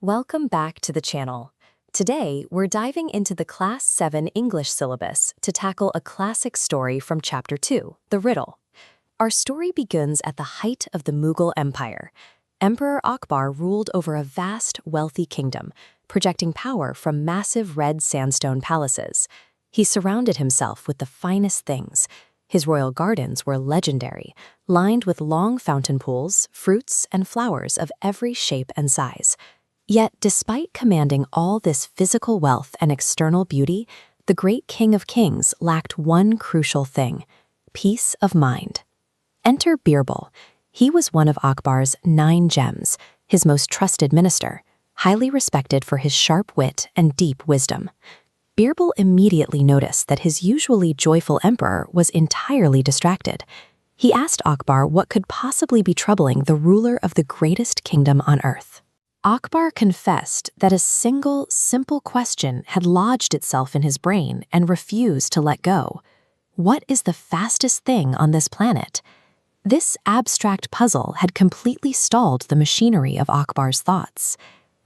Welcome back to the channel. Today, we're diving into the Class 7 English syllabus to tackle a classic story from Chapter 2, the Riddle. Our story begins at the height of the Mughal Empire. Emperor Akbar ruled over a vast, wealthy kingdom, projecting power from massive red sandstone palaces. He surrounded himself with the finest things. His royal gardens were legendary, lined with long fountain pools, fruits, and flowers of every shape and size. Yet, despite commanding all this physical wealth and external beauty, the great King of Kings lacked one crucial thing: peace of mind. Enter Birbal. He was one of Akbar's 9 gems, his most trusted minister, highly respected for his sharp wit and deep wisdom. Birbal immediately noticed that his usually joyful emperor was entirely distracted. He asked Akbar what could possibly be troubling the ruler of the greatest kingdom on earth. Akbar confessed that a single, simple question had lodged itself in his brain and refused to let go. What is the fastest thing on this planet? This abstract puzzle had completely stalled the machinery of Akbar's thoughts.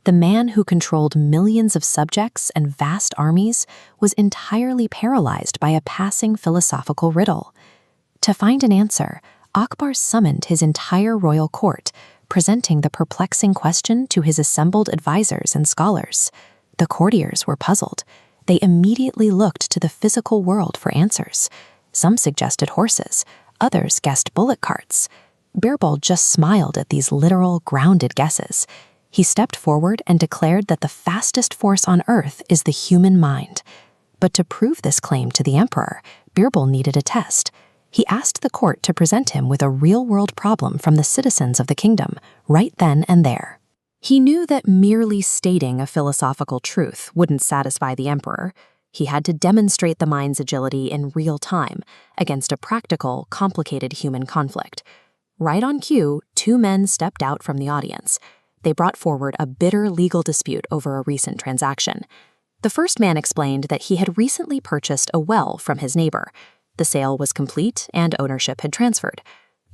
The man who controlled millions of subjects and vast armies was entirely paralyzed by a passing philosophical riddle. To find an answer, Akbar summoned his entire royal court, presenting the perplexing question to his assembled advisors and scholars. The courtiers were puzzled. They immediately looked to the physical world for answers. Some suggested horses, others guessed bullock carts. Birbal just smiled at these literal, grounded guesses. He stepped forward and declared that the fastest force on earth is the human mind. But to prove this claim to the emperor, Birbal needed a test. He asked the court to present him with a real-world problem from the citizens of the kingdom, right then and there. He knew that merely stating a philosophical truth wouldn't satisfy the emperor. He had to demonstrate the mind's agility in real time against a practical, complicated human conflict. Right on cue, 2 men stepped out from the audience. They brought forward a bitter legal dispute over a recent transaction. The first man explained that he had recently purchased a well from his neighbor. The sale was complete and ownership had transferred.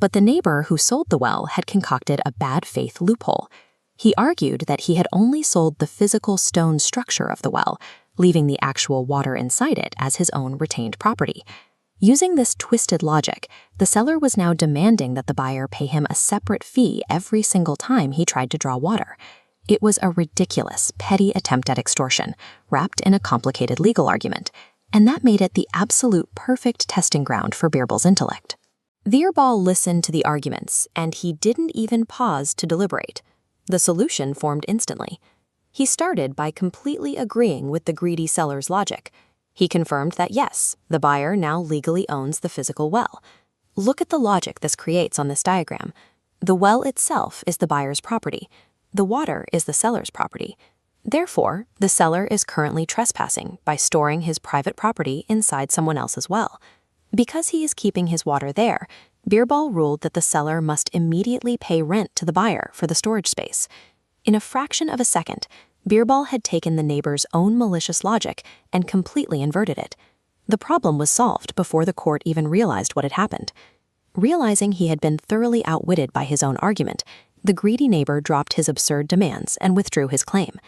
But the neighbor who sold the well had concocted a bad faith loophole. He argued that he had only sold the physical stone structure of the well, leaving the actual water inside it as his own retained property. Using this twisted logic, the seller was now demanding that the buyer pay him a separate fee every single time he tried to draw water. It was a ridiculous, petty attempt at extortion, wrapped in a complicated legal argument, and that made it the absolute perfect testing ground for Birbal's intellect. Birbal listened to the arguments, and he didn't even pause to deliberate. The solution formed instantly. He started by completely agreeing with the greedy seller's logic. He confirmed that yes, the buyer now legally owns the physical well. Look at the logic this creates on this diagram. The well itself is the buyer's property. The water is the seller's property. Therefore, the seller is currently trespassing by storing his private property inside someone else's well. Because he is keeping his water there, Birbal ruled that the seller must immediately pay rent to the buyer for the storage space. In a fraction of a second, Birbal had taken the neighbor's own malicious logic and completely inverted it. The problem was solved before the court even realized what had happened. Realizing he had been thoroughly outwitted by his own argument, the greedy neighbor dropped his absurd demands and withdrew his claim.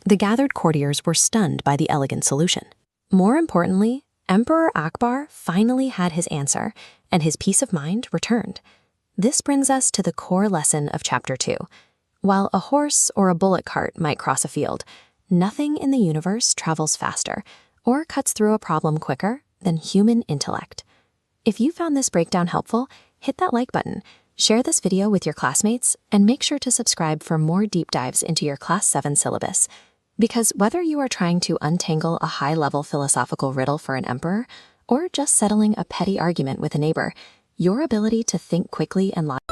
The gathered courtiers were stunned by the elegant solution. More importantly, Emperor Akbar finally had his answer, and his peace of mind returned. This brings us to the core lesson of Chapter 2. While a horse or a bullock cart might cross a field, nothing in the universe travels faster or cuts through a problem quicker than human intellect. If you found this breakdown helpful, hit that like button, share this video with your classmates, and make sure to subscribe for more deep dives into your Class 7 syllabus. Because whether you are trying to untangle a high-level philosophical riddle for an emperor or just settling a petty argument with a neighbor, your ability to think quickly and logically